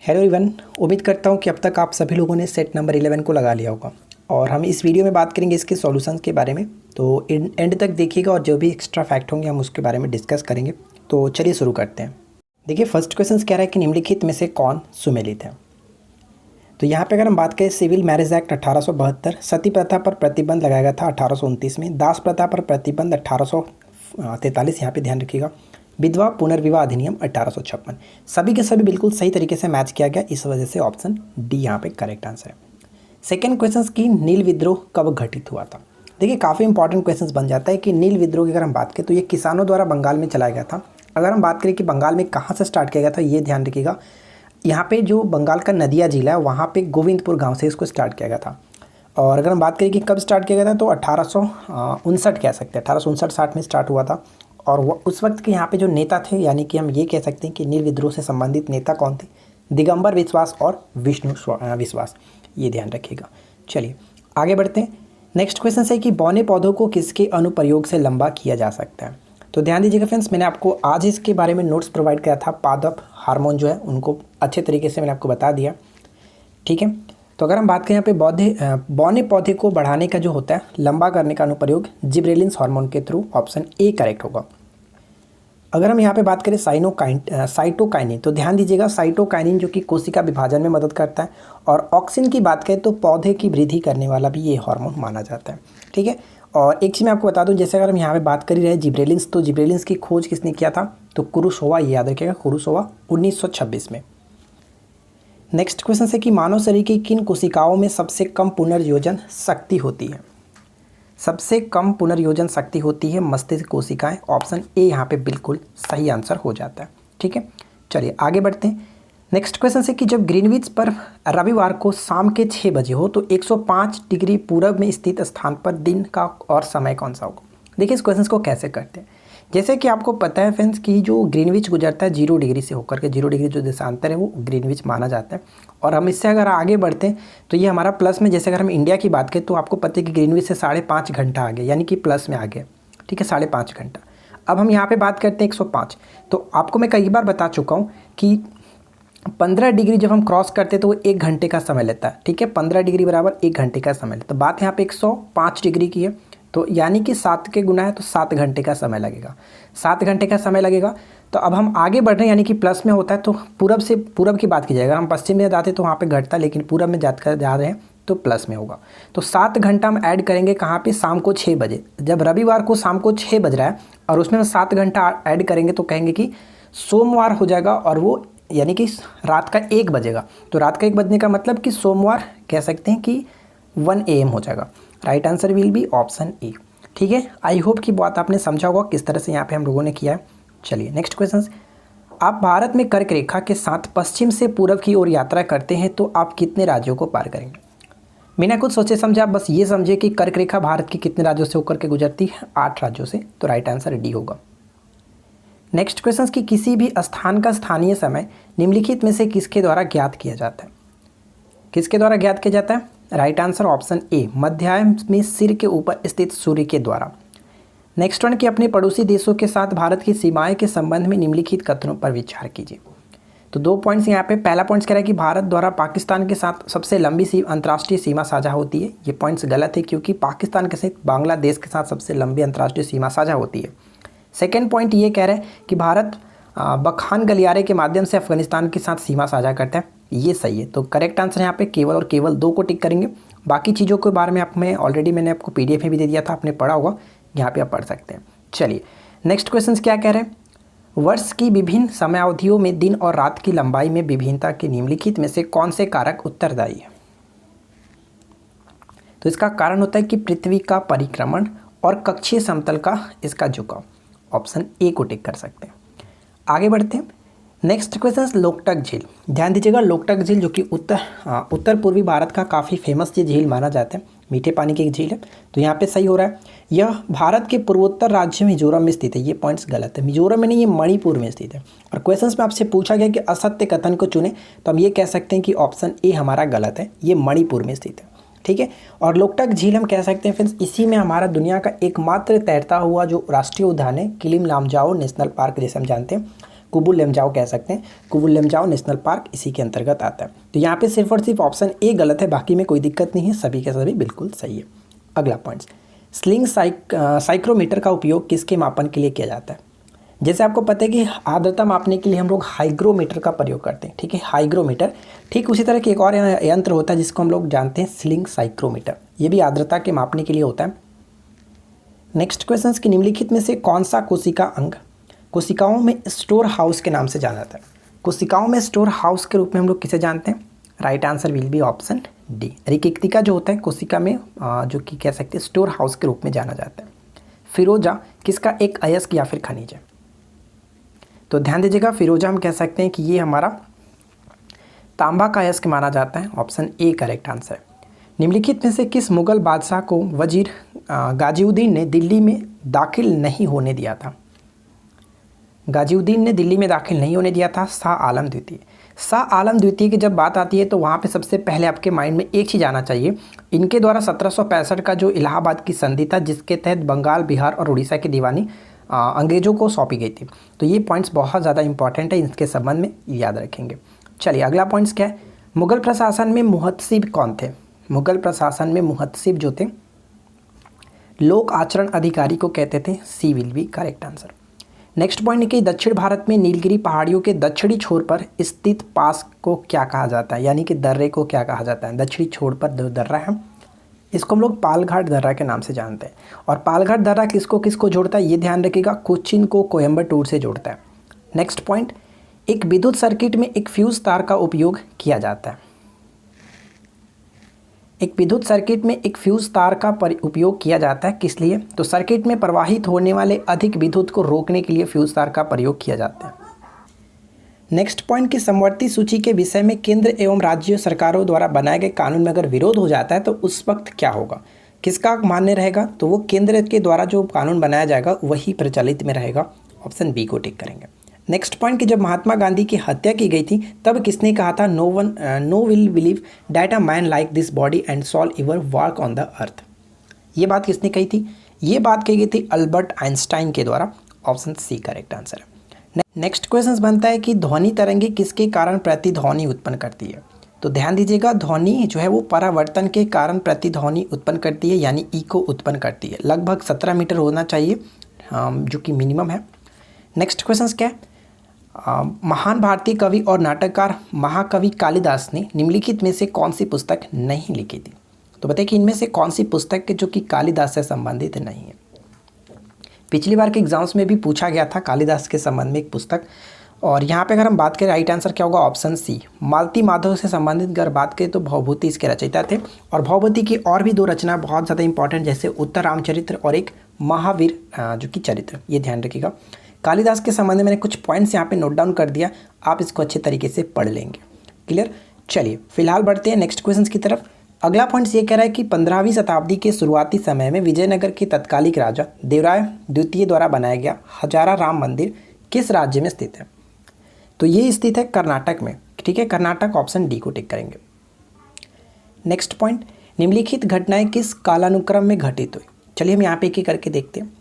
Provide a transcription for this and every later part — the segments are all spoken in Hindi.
हेलो एवरीवन, उम्मीद करता हूँ कि अब तक आप सभी लोगों ने सेट नंबर 11 को लगा लिया होगा और हम इस वीडियो में बात करेंगे इसके सॉल्यूशंस के बारे में। तो एंड तक देखिएगा और जो भी एक्स्ट्रा फैक्ट होंगे हम उसके बारे में डिस्कस करेंगे। तो चलिए शुरू करते हैं। देखिए फर्स्ट क्वेश्चन कह रहा है कि निम्नलिखित में से कौन सुमेलित है। तो यहाँ पे अगर हम बात करें सिविल मैरिज एक्ट 1872, सती प्रथा पर प्रतिबंध लगाया गया था 1829 में, दास प्रथा पर प्रतिबंध 1843, यहाँ पे ध्यान रखिएगा, विधवा पुनर्विवाह अधिनियम 1856। सभी के सभी बिल्कुल सही तरीके से मैच किया गया, इस वजह से ऑप्शन डी यहाँ पे करेक्ट आंसर है। सेकेंड क्वेश्चन की नील विद्रोह कब घटित हुआ था। देखिए काफ़ी इंपॉर्टेंट क्वेश्चन बन जाता है कि नील विद्रोह की अगर हम बात करें तो ये किसानों द्वारा बंगाल में चलाया गया था। अगर हम बात करें कि बंगाल में कहाँ से स्टार्ट किया गया था, ये ध्यान रखिएगा, यहाँ पे जो बंगाल का नदिया जिला है वहाँ पे गोविंदपुर गाँव से इसको स्टार्ट किया गया था। और अगर हम बात करें कि कब स्टार्ट किया गया था तो 1859 कह सकते हैं, 1859-60 में स्टार्ट हुआ था। और वो उस वक्त के यहाँ पे जो नेता थे, यानी कि हम ये कह सकते हैं कि नील विद्रोह से संबंधित नेता कौन थे, दिगंबर विश्वास और विष्णु विश्वास, ये ध्यान रखिएगा। चलिए आगे बढ़ते हैं। नेक्स्ट क्वेश्चन है कि बौने पौधों को किसके अनुप्रयोग से लंबा किया जा सकता है। तो ध्यान दीजिएगा फ्रेंड्स, मैंने आपको आज इसके बारे में नोट्स प्रोवाइड किया था। पादप हार्मोन जो है उनको अच्छे तरीके से मैंने आपको बता दिया, ठीक है। तो अगर हम बात करें यहाँ पे बौने पौधे को बढ़ाने का जो होता है, लंबा करने का अनुप्रयोग जिब्रेलिन्स हार्मोन के थ्रू, ऑप्शन ए करेक्ट होगा। अगर हम यहाँ पे बात करें साइटोकाइनिन, तो ध्यान दीजिएगा, साइटोकाइनिन जो कि कोशिका विभाजन में मदद करता है। और ऑक्सिन की बात करें तो पौधे की वृद्धि करने वाला भी ये हार्मोन माना जाता है, ठीक है। और एक चीज़ मैं आपको बता दूं, जैसे अगर हम यहाँ पे बात कर ही रहे जिब्रेलिन्स, तो जिब्रेलिन्स की खोज किसने किया था, तो कुरुशोवा, ये याद रखिएगा, कुरुशोवा 1926 में। नेक्स्ट क्वेश्चन है कि मानव शरीर की किन कोशिकाओं में सबसे कम पुनर्योजन शक्ति होती है। सबसे कम पुनर्योजन शक्ति होती है मस्तिष्क कोशिकाएं, ऑप्शन ए यहाँ पे बिल्कुल सही आंसर हो जाता है, ठीक है। चलिए आगे बढ़ते हैं। नेक्स्ट क्वेश्चन है कि जब ग्रीनविच पर रविवार को शाम के 6 बजे हो तो 105 डिग्री पूरब में स्थित स्थान पर दिन का और समय कौन सा होगा। देखिए इस क्वेश्चन को कैसे करते हैं। जैसे कि आपको पता है फ्रेंड्स कि जो ग्रीनविच गुजरता है 0 डिग्री से होकर के, 0 डिग्री जो देशांतर है वो ग्रीनविच माना जाता है। और हम इससे अगर आगे बढ़ते हैं तो ये हमारा प्लस में, जैसे अगर हम इंडिया की बात करें तो आपको पता है कि ग्रीनविच से 5.5 घंटा आ गया, यानी कि प्लस में आ गया, ठीक है, 5.5 घंटा। अब हम यहाँ पे बात करते हैं 105। तो आपको मैं कई बार बता चुका हूँ कि 15 डिग्री जब हम क्रॉस करते हैं तो वो 1 घंटे का समय लेता है, ठीक है। 15 डिग्री बराबर 1 घंटे का समय लेता है। तो बात यहाँ पे 105 डिग्री की है, तो यानी कि 7 के गुना है तो 7 घंटे का समय लगेगा, 7 घंटे का समय लगेगा। तो अब हम आगे बढ़ रहे हैं, यानी कि प्लस में होता है तो पूरब की बात की जाएगा। हम पश्चिम में जाते तो वहाँ पे घटता, लेकिन पूरब में जा रहे हैं तो प्लस में होगा। तो 7 घंटा हम ऐड करेंगे कहाँ पे, शाम को 6 बजे। जब रविवार को शाम को 6 बज रहा है और उसमें हम 7 घंटा ऐड करेंगे तो कहेंगे कि सोमवार हो जाएगा, और वो यानी कि रात का 1 बजेगा। तो रात का 1 बजने का मतलब कि सोमवार कह सकते हैं कि 1 AM हो जाएगा। Right answer will be option A, ठीक है। आई होप कि बात आपने समझा होगा किस तरह से यहाँ पे हम लोगों ने किया है। चलिए नेक्स्ट क्वेश्चन, आप भारत में कर्क रेखा के साथ पश्चिम से पूर्व की ओर यात्रा करते हैं तो आप कितने राज्यों को पार करेंगे। बिना कुछ सोचे समझे आप बस ये समझे कि कर्क रेखा भारत के कितने राज्यों से होकर के गुजरती है, 8 राज्यों से। तो राइट आंसर डी होगा। नेक्स्ट क्वेश्चन की किसी भी स्थान का स्थानीय समय निम्नलिखित में से किसके द्वारा ज्ञात किया जाता है। किसके द्वारा ज्ञात किया जाता है, राइट आंसर ऑप्शन ए, मध्याह्न में सिर के ऊपर स्थित सूर्य के द्वारा। नेक्स्ट वन कि अपने पड़ोसी देशों के साथ भारत की सीमाएं के संबंध में निम्नलिखित कथनों पर विचार कीजिए। तो 2 पॉइंट्स यहाँ पे। पहला पॉइंट कह रहा है कि भारत द्वारा पाकिस्तान के साथ सबसे लंबी अंतर्राष्ट्रीय सीमा साझा होती है। ये पॉइंट्स गलत है, क्योंकि पाकिस्तान के साथ बांग्लादेश के साथ सबसे लंबी अंतर्राष्ट्रीय सीमा साझा होती है। सेकेंड पॉइंट ये कह रहा है कि भारत बखान गलियारे के माध्यम से अफगानिस्तान के साथ सीमा साझा करता है। ये सही है। तो करेक्ट आंसर यहाँ पे केवल और केवल 2 को टिक करेंगे। बाकी चीज़ों के बारे में मैंने आपको PDF में भी दे दिया था, आपने पढ़ा होगा, यहाँ पे आप पढ़ सकते हैं। चलिए नेक्स्ट क्वेश्चन क्या कह रहे हैं, वर्ष की विभिन्न समयावधियों में दिन और रात की लंबाई में विभिन्नता के निम्नलिखित में से कौन से कारक उत्तरदायी है। तो इसका कारण होता है कि पृथ्वी का परिक्रमण और कक्षीय समतल का इसका झुकाव, ऑप्शन ए को टिक कर सकते हैं। आगे बढ़ते हैं। नेक्स्ट क्वेश्चन, लोकटक झील। ध्यान दीजिएगा, लोकटक झील जो कि उत्तर पूर्वी भारत का काफ़ी फेमस ये झील माना जाता है, मीठे पानी की एक झील है। तो यहाँ पे सही हो रहा है। यह भारत के पूर्वोत्तर राज्य मिजोरम में स्थित है। ये पॉइंट्स गलत है, मिजोरम में नहीं, ये मणिपुर में स्थित है। और क्वेश्चंस में आपसे पूछा गया कि असत्य कथन को चुने, तो हम ये कह सकते हैं कि ऑप्शन ए हमारा गलत है, ये मणिपुर में स्थित है, ठीक है। और लोकटक झील हम कह सकते हैं फ्रेंड्स, इसी में हमारा दुनिया का एकमात्र तैरता हुआ जो राष्ट्रीय उद्यान है, किलिम लामजाओ नेशनल पार्क, जैसे हम जानते हैं, कुबु लेमजाओ कह सकते हैं, कुबु लेमजाओ नेशनल पार्क इसी के अंतर्गत आता है। तो यहाँ पे सिर्फ और सिर्फ ऑप्शन ए गलत है, बाकी में कोई दिक्कत नहीं है, सभी के सभी बिल्कुल सही है। अगला पॉइंट, स्लिंग साइक्रोमीटर का उपयोग किसके मापन के लिए किया जाता है? जैसे आपको पता है कि आर्द्रता मापने के लिए हम लोग हाइग्रोमीटर का प्रयोग करते हैं, ठीक है, हाइग्रोमीटर। ठीक उसी तरह के एक और यंत्र होता है जिसको हम लोग जानते हैं स्लिंग साइक्रोमीटर, ये भी आर्द्रता के मापने के लिए होता है। नेक्स्ट क्वेश्चन की निम्नलिखित में से कौन सा कोशिका अंग कोशिकाओं में स्टोर हाउस के नाम से जाना जाता है? कोशिकाओं में स्टोर हाउस के रूप में हम लोग किसे जानते हैं? Right answer will be option D, रिकेक्तिका जो होता है कोशिका में जो कि कह सकते हैं स्टोर हाउस के रूप में जाना जाता है। फिरोजा किसका एक अयस्क या फिर खनिज है? तो ध्यान दीजिएगा, फिरोजा हम कह सकते हैं कि ये हमारा तांबा का अयस्क माना जाता है, ऑप्शन ए करेक्ट आंसर। निम्नलिखित में से किस मुगल बादशाह को वजीर गाजिउद्दीन ने दिल्ली में दाखिल नहीं होने दिया था? गाजिउद्दीन ने दिल्ली में दाखिल नहीं होने दिया था शाह आलम द्वितीय। शाह आलम द्वितीय की जब बात आती है तो वहाँ पे सबसे पहले आपके माइंड में एक चीज़ आना चाहिए, इनके द्वारा 1765 का जो इलाहाबाद की संधि था जिसके तहत बंगाल, बिहार और उड़ीसा की दीवानी अंग्रेजों को सौंपी गई थी। तो ये पॉइंट्स बहुत ज़्यादा इंपॉर्टेंट है, इसके संबंध में याद रखेंगे। चलिए अगला पॉइंट्स क्या है? मुगल प्रशासन में मुहत्सिब कौन थे? मुगल प्रशासन में मुहत्सिब जो थे लोक आचरण अधिकारी को कहते थे, C will be correct answer. Next point है कि दक्षिण भारत में नीलगिरी पहाड़ियों के दक्षिणी छोर पर स्थित पास को क्या कहा जाता है, यानी कि दर्रे को क्या कहा जाता है? दक्षिणी छोर पर जो दर्रा है इसको हम लोग पालघाट दर्रा के नाम से जानते हैं। और पालघाट दर्रा किसको किसको जोड़ता है ये ध्यान रखिएगा, कोचीन को कोयम्बटूर से जोड़ता है। नेक्स्ट पॉइंट, एक विद्युत सर्किट में एक फ्यूज तार का उपयोग किया जाता है। एक विद्युत सर्किट में एक फ्यूज तार का उपयोग किया जाता है किस लिए? तो सर्किट में प्रवाहित होने वाले अधिक विद्युत को रोकने के लिए फ्यूज तार का प्रयोग किया जाता है। नेक्स्ट पॉइंट की समवर्ती सूची के विषय में केंद्र एवं राज्य सरकारों द्वारा बनाए गए कानून में अगर विरोध हो जाता है तो उस वक्त क्या होगा? किसका मान्य रहेगा? तो वो केंद्र के द्वारा जो कानून बनाया जाएगा वही प्रचलित में रहेगा, ऑप्शन बी को टिक करेंगे। नेक्स्ट पॉइंट कि जब महात्मा गांधी की हत्या की गई थी तब किसने कहा था no will believe that a man like this body and soul ever work on the earth? ये बात किसने कही थी? ये बात कही गई थी अल्बर्ट आइंस्टाइन के द्वारा, ऑप्शन सी करेक्ट आंसर है। नेक्स्ट क्वेश्चन बनता है कि ध्वनि तरंगे किसके कारण प्रतिध्वनि उत्पन्न करती है? तो ध्यान दीजिएगा, ध्वनि जो है वो परावर्तन के कारण प्रतिध्वनि उत्पन्न करती है, यानी इको उत्पन्न करती है। लगभग 17 मीटर होना चाहिए जो कि मिनिमम है। नेक्स्ट क्वेश्चन क्या है? महान भारतीय कवि और नाटककार महाकवि कालिदास ने निम्नलिखित में से कौन सी पुस्तक नहीं लिखी थी? तो बताइए कि इनमें से कौन सी पुस्तक जो कि कालिदास से संबंधित नहीं है। पिछली बार के एग्जाम्स में भी पूछा गया था कालिदास के संबंध में एक पुस्तक, और यहाँ पे अगर हम बात करें राइट आंसर क्या होगा? Option C. मालती माधव से संबंधित अगर बात करें तो भवभूति इसके रचयिता थे, और भवभूति की और भी 2 रचना बहुत ज़्यादा इंपॉर्टेंट, जैसे उत्तर रामचरित्र और एक महावीर जो कि चरित्र, ये ध्यान रखिएगा। कालिदास के संबंध में मैंने कुछ पॉइंट्स यहाँ पे नोट डाउन कर दिया, आप इसको अच्छे तरीके से पढ़ लेंगे। क्लियर? चलिए फिलहाल बढ़ते हैं नेक्स्ट क्वेश्चन की तरफ। अगला पॉइंट ये कह रहा है कि 15वीं शताब्दी के शुरुआती समय में विजयनगर के तत्कालिक राजा देवराय द्वितीय द्वारा बनाया गया हजारा राम मंदिर किस राज्य में स्थित है? तो ये स्थित है कर्नाटक में, ठीक है, कर्नाटक, ऑप्शन डी को टिक करेंगे। नेक्स्ट पॉइंट, निम्नलिखित घटनाएं किस कालानुक्रम में घटित हुई? चलिए हम यहाँ पे एक एक करके देखते हैं।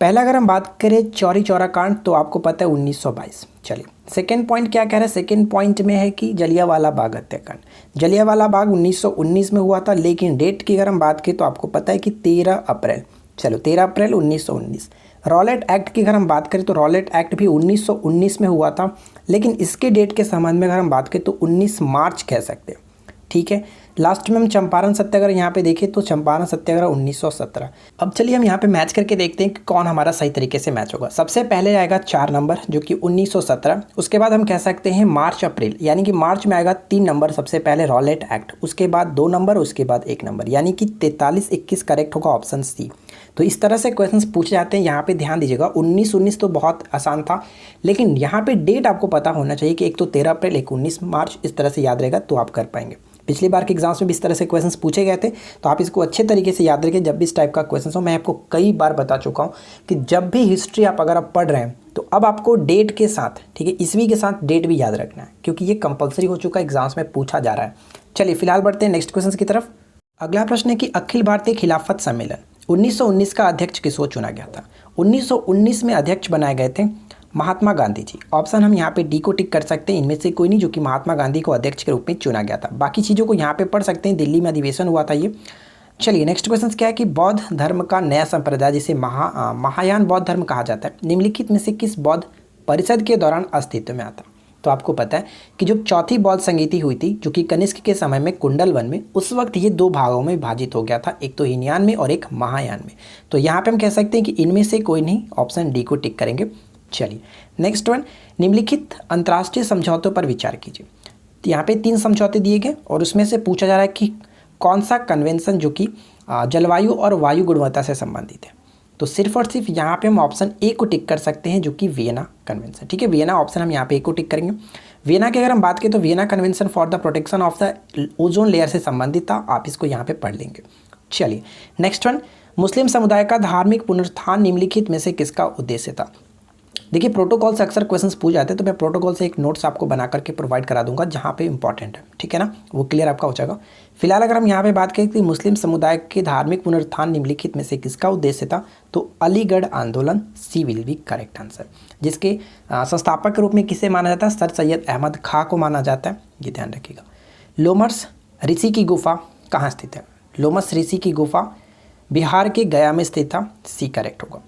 पहला अगर हम बात करें चौरी चौरा कांड, तो आपको पता है 1922। चलिए सेकेंड पॉइंट क्या कह रहा है? सेकेंड पॉइंट में है कि जलियांवाला बाग हत्याकांड। जलियांवाला बाग 1919 में हुआ था, लेकिन डेट की अगर हम बात करें तो आपको पता है कि 13 अप्रैल। चलो 13 अप्रैल 1919। रॉलेट एक्ट की अगर हम बात करें तो रॉलेट एक्ट भी 1919 में हुआ था, लेकिन इसके डेट के संबंध में अगर हम बात करें तो 19 मार्च कह सकते हैं, ठीक है। लास्ट में हम चंपारण सत्याग्रह यहाँ पे देखें तो चंपारण सत्याग्रह 1917। अब चलिए हम यहाँ पे मैच करके देखते हैं कि कौन हमारा सही तरीके से मैच होगा। सबसे पहले आएगा 4 नंबर जो कि 1917। उसके बाद हम कह सकते हैं मार्च अप्रैल, यानी कि मार्च में आएगा 3 नंबर, सबसे पहले रॉलेट एक्ट, उसके बाद 2 नंबर, उसके बाद 1 नंबर, यानी कि 43-21 करेक्ट होगा, ऑप्शन सी। तो इस तरह से क्वेश्चंस पूछे जाते हैं। यहाँ पे ध्यान दीजिएगा 19-19 तो बहुत आसान था, लेकिन यहाँ पे डेट आपको पता होना चाहिए कि एक तो 13 अप्रैल, एक 19 मार्च, इस तरह से याद रहेगा तो आप कर पाएंगे। पिछली बार के एग्जाम्स में भी इस तरह से क्वेश्चंस पूछे गए थे, तो आप इसको अच्छे तरीके से याद रखें जब भी इस टाइप का क्वेश्चन हो। मैं आपको कई बार बता चुका हूँ कि जब भी हिस्ट्री अगर आप पढ़ रहे हैं तो अब आपको डेट के साथ, ठीक है, ईस्वी के साथ डेट भी याद रखना है, क्योंकि ये कंपलसरी हो चुका है, एग्जाम्स में पूछा जा रहा है। चलिए फिलहाल बढ़ते हैं नेक्स्ट क्वेश्चन की तरफ। अगला प्रश्न है कि अखिल भारतीय खिलाफत सम्मेलन 1919 का अध्यक्ष किसको चुना गया था? 1919 में अध्यक्ष बनाए गए थे महात्मा गांधी जी। ऑप्शन हम यहाँ पे डी को टिक कर सकते हैं, इनमें से कोई नहीं, जो कि महात्मा गांधी को अध्यक्ष के रूप में चुना गया था। बाकी चीज़ों को यहाँ पे पढ़ सकते हैं, दिल्ली में अधिवेशन हुआ था ये। चलिए नेक्स्ट क्वेश्चन क्या है कि बौद्ध धर्म का नया संप्रदाय जिसे महायान बौद्ध धर्म कहा जाता है, निम्नलिखित में से किस बौद्ध परिषद के दौरान अस्तित्व में आता? तो आपको पता है कि जो चौथी बौद्ध संगीति हुई थी, जो कि कनिष्क के समय में कुंडल वन में, उस वक्त ये दो भागों में विभाजित हो गया था, एक तो हीनयान में और एक महायान में। तो यहाँ पे हम कह सकते हैं कि इनमें से कोई नहीं, ऑप्शन डी को टिक करेंगे। चलिए नेक्स्ट वन, निम्नलिखित अंतर्राष्ट्रीय समझौतों पर विचार कीजिए। तो यहाँ पे 3 समझौते दिए गए और उसमें से पूछा जा रहा है कि कौन सा कन्वेंशन जो कि जलवायु और वायु गुणवत्ता से संबंधित है। तो सिर्फ और सिर्फ यहाँ पे हम ऑप्शन ए को टिक कर सकते हैं, जो कि वियना कन्वेंशन। ठीक है, वियना ऑप्शन हम यहाँ पे ए को टिक करेंगे। वियना की अगर हम बात करें तो Vienna convention for the protection of the ozone layer से संबंधित था, आप इसको यहाँ पे पढ़ लेंगे। चलिए नेक्स्ट वन, मुस्लिम समुदाय का धार्मिक पुनरुत्थान निम्नलिखित में से किसका उद्देश्य था? देखिए प्रोटोकॉल से अक्सर क्वेश्चंस पूछ जाते हैं, तो मैं प्रोटोकॉल से एक नोट्स आपको बना करके प्रोवाइड करा दूंगा जहाँ पे इंपॉर्टेंट है, ठीक है ना, वो क्लियर आपका हो जाएगा। फिलहाल अगर हम यहाँ पे बात करें कि मुस्लिम समुदाय के धार्मिक पुनरुत्थान निम्नलिखित में से किसका उद्देश्य था, तो अलीगढ़ आंदोलन सी विल बी करेक्ट आंसर, जिसके संस्थापक के रूप में किसे माना जाता है? सर सैयद अहमद खां को माना जाता है, ये ध्यान रखिएगा। लोमस ऋषि की गुफा कहाँ स्थित है? लोमस ऋषि की गुफा बिहार के गया में स्थित था, सी करेक्ट होगा।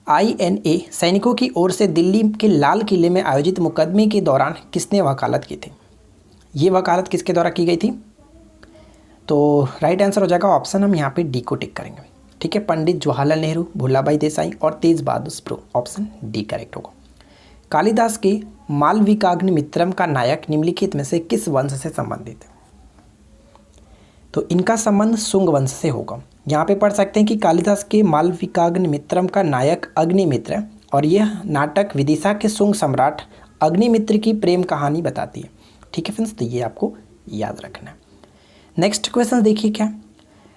INA सैनिकों की ओर से दिल्ली के लाल किले में आयोजित मुकदमे के दौरान किसने वकालत की थी? ये वकालत किसके द्वारा की गई थी? तो राइट आंसर हो जाएगा ऑप्शन हम यहाँ पे डी को टिक करेंगे। ठीक है, पंडित जवाहरलाल नेहरू, भुल्लाभाई देसाई और तेज बहादुर सप्रू, ऑप्शन डी करेक्ट होगा। कालिदास के मालविकाग्निमित्रम का नायक निम्नलिखित में से किस वंश से संबंधित है? तो इनका संबंध शुंग वंश से होगा। यहाँ पे पढ़ सकते हैं कि कालिदास के मालविकाग्निमित्रम का नायक अग्निमित्र है और यह नाटक विदिशा के शुंग सम्राट अग्निमित्र की प्रेम कहानी बताती है। ठीक है फ्रेंड्स, तो ये आपको याद रखना है। नेक्स्ट क्वेश्चन देखिए क्या,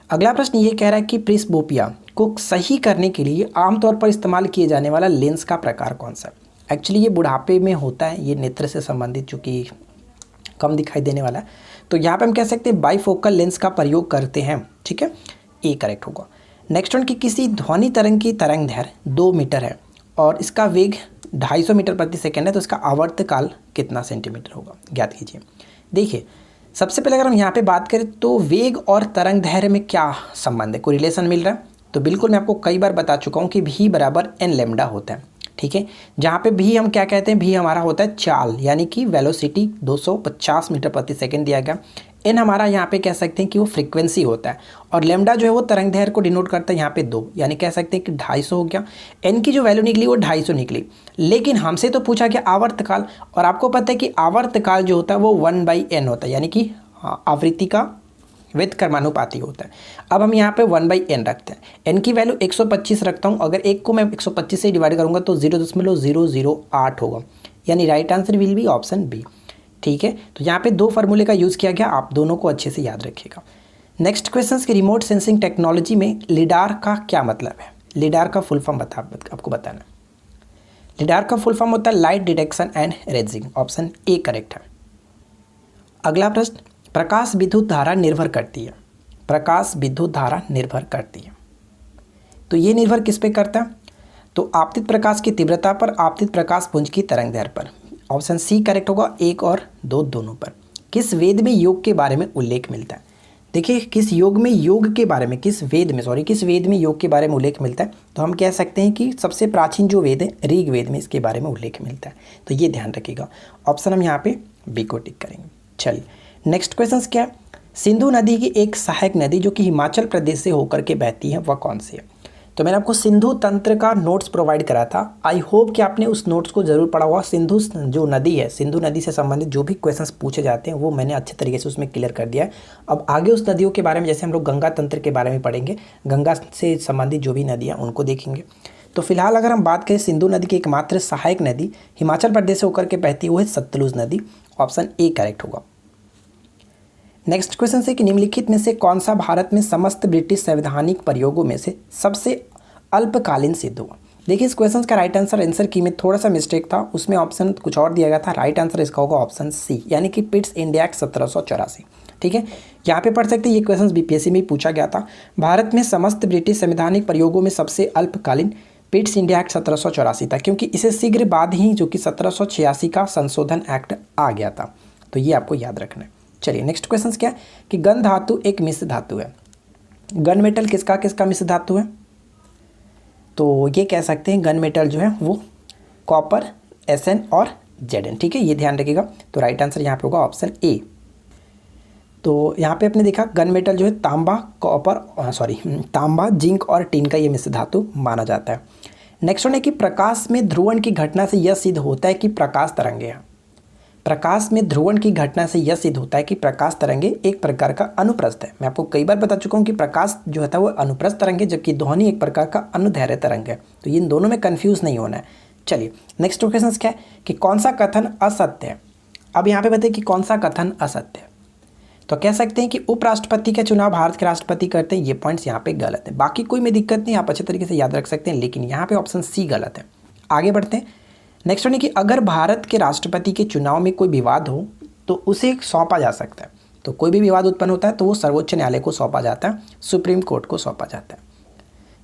अगला प्रश्न ये कह रहा है कि प्रेसबोपिया को सही करने के लिए आमतौर पर इस्तेमाल किए जाने वाला लेंस का प्रकार कौन सा है? एक्चुअली ये बुढ़ापे में होता है, ये नेत्र से संबंधित जो कि कम दिखाई देने वाला है, तो यहाँ पे हम कह सकते हैं बाईफोकल लेंस का प्रयोग करते हैं। ठीक है, ए करेक्ट होगा। नेक्स्ट वन, की किसी ध्वनि तरंग की तरंग दैर्घ्य 2 मीटर है और इसका वेग 250 मीटर प्रति सेकंड है, तो इसका आवर्तकाल कितना सेंटीमीटर होगा, ज्ञात कीजिए। देखिए सबसे पहले अगर हम यहाँ पे बात करें तो वेग और तरंग दैर्घ्य में क्या संबंध है, कोई रिलेशन मिल रहा है? तो बिल्कुल, मैं आपको कई बार बता चुका हूँ कि v बराबर n लैम्डा होता है। ठीक है, जहाँ पे भी हम क्या कहते हैं, भी हमारा होता है चाल, यानी कि वेलोसिटी 250 मीटर प्रति सेकंड दिया गया। एन हमारा यहाँ पे कह सकते हैं कि वो फ्रीक्वेंसी होता है और लैम्डा जो है वो तरंग दैर्घ्य को डिनोट करता है यहाँ पे 2, यानी कह सकते हैं कि 250 हो गया। एन की जो वैल्यू निकली वो 250 निकली, लेकिन हमसे तो पूछा गया आवर्तकाल, और आपको पता है कि आवर्तकाल जो होता है वो 1/n होता है, यानी कि आवृत्ति का व्युत्क्रमानुपाती होता है। अब हम यहाँ पे 1/n रखते हैं, n की वैल्यू 125 रखता हूँ, अगर 1 को मैं 125 से डिवाइड करूँगा तो 0.008 होगा, यानी right answer will be option b. ठीक है, तो यहाँ पे 2 फार्मूले का यूज़ किया गया, आप दोनों को अच्छे से याद रखिएगा। नेक्स्ट क्वेश्चन की रिमोट सेंसिंग टेक्नोलॉजी में लिडार का क्या मतलब है? लिडार का फुल फॉर्म आपको बताना। लिडार का फुल फॉर्म होता है light detection and raising, option a correct है। अगला प्रश्न, प्रकाश विद्युत धारा निर्भर करती है, प्रकाश विद्युत धारा निर्भर करती है, तो ये निर्भर किस पे करता है? तो आपतित प्रकाश की तीव्रता पर, आपतित प्रकाश पुंज की तरंग दैर्घ्य पर, ऑप्शन सी करेक्ट होगा, 1 और 2 दोनों पर। किस वेद में योग के बारे में उल्लेख मिलता है? देखिए किस योग में योग के बारे में, किस वेद में योग के बारे में उल्लेख मिलता है? तो हम कह सकते हैं कि सबसे प्राचीन जो वेद है ऋग वेद में इसके बारे में उल्लेख मिलता है, तो ये ध्यान रखिएगा, ऑप्शन हम यहाँ पे बी को टिक करेंगे। चलिए नेक्स्ट क्वेश्चन क्या है, सिंधु नदी की एक सहायक नदी जो कि हिमाचल प्रदेश से होकर के बहती है वह कौन सी है? तो मैंने आपको सिंधु तंत्र का नोट्स प्रोवाइड करा था, आई होप कि आपने उस नोट्स को जरूर पढ़ा हुआ। सिंधु जो नदी है, सिंधु नदी से संबंधित जो भी क्वेश्चंस पूछे जाते हैं वो मैंने अच्छे तरीके से उसमें क्लियर कर दिया है। अब आगे उस नदियों के बारे में, जैसे हम लोग गंगा तंत्र के बारे में पढ़ेंगे, गंगा से संबंधित जो भी नदियाँ उनको देखेंगे। तो फिलहाल अगर हम बात करें सिंधु नदी की एकमात्र सहायक नदी हिमाचल प्रदेश से होकर के बहती हुई सतलुज नदी, ऑप्शन ए करेक्ट होगा। नेक्स्ट क्वेश्चन है कि निम्नलिखित में से कौन सा भारत में समस्त ब्रिटिश संवैधानिक प्रयोगों में से सबसे अल्पकालीन सिद्ध हुआ? देखिए इस क्वेश्चन का राइट आंसर की में थोड़ा सा मिस्टेक था, उसमें ऑप्शन कुछ और दिया गया था, राइट आंसर इसका होगा ऑप्शन सी, यानी कि पिट्स इंडिया एक्ट 1784। ठीक है, यहाँ पे पढ़ सकते हैं, ये क्वेश्चन बीपीएससी में पूछा गया था। भारत में समस्त ब्रिटिश संवैधानिक प्रयोगों में सबसे अल्पकालीन पिट्स इंडिया एक्ट 1784 था, क्योंकि इसे शीघ्र बाद ही जो कि 1786 का संशोधन एक्ट आ गया था। तो ये आपको याद रखना है। चलिए नेक्स्ट क्वेश्चन क्या है कि गन धातु एक मिश्र धातु है। गन मेटल किसका किसका मिश्र धातु है? तो ये कह सकते हैं गन मेटल जो है वो कॉपर, Sn और Zn। ठीक है, ये ध्यान रखिएगा। तो राइट आंसर यहाँ पे होगा ऑप्शन ए। तो यहाँ पे आपने देखा गन मेटल जो है तांबा, तांबा, जिंक और टीन का ये मिश्र धातु माना जाता है। नेक्स्ट वन है कि प्रकाश में ध्रुवण की घटना से यह सिद्ध होता है कि प्रकाश तरंगे हैं। प्रकाश में ध्रुवण की घटना से यह सिद्ध होता है कि प्रकाश तरंगे एक प्रकार का अनुप्रस्थ है। मैं आपको कई बार बता चुका हूँ कि प्रकाश जो होता है वो अनुप्रस्थ तरंग है, जबकि ध्वनि एक प्रकार का अनुदैर्घ्य तरंग है। तो इन दोनों में कन्फ्यूज़ नहीं होना है। चलिए नेक्स्ट क्वेश्चन क्या है कि कौन सा कथन असत्य है। अब यहाँ पे बताइए कि कौन सा कथन असत्य है। तो कह सकते हैं कि उपराष्ट्रपति का चुनाव भारत के राष्ट्रपति करते हैं। ये पॉइंट्स यहाँ पे गलत है। बाकी कोई में दिक्कत नहीं, आप अच्छे तरीके से याद रख सकते हैं, लेकिन यहाँ पे ऑप्शन सी गलत है। आगे बढ़ते हैं। नेक्स्ट वन है कि अगर भारत के राष्ट्रपति के चुनाव में कोई विवाद हो तो उसे सौंपा जा सकता है। तो कोई भी विवाद उत्पन्न होता है तो वो सर्वोच्च न्यायालय को सौंपा जाता है, सुप्रीम कोर्ट को सौंपा जाता है।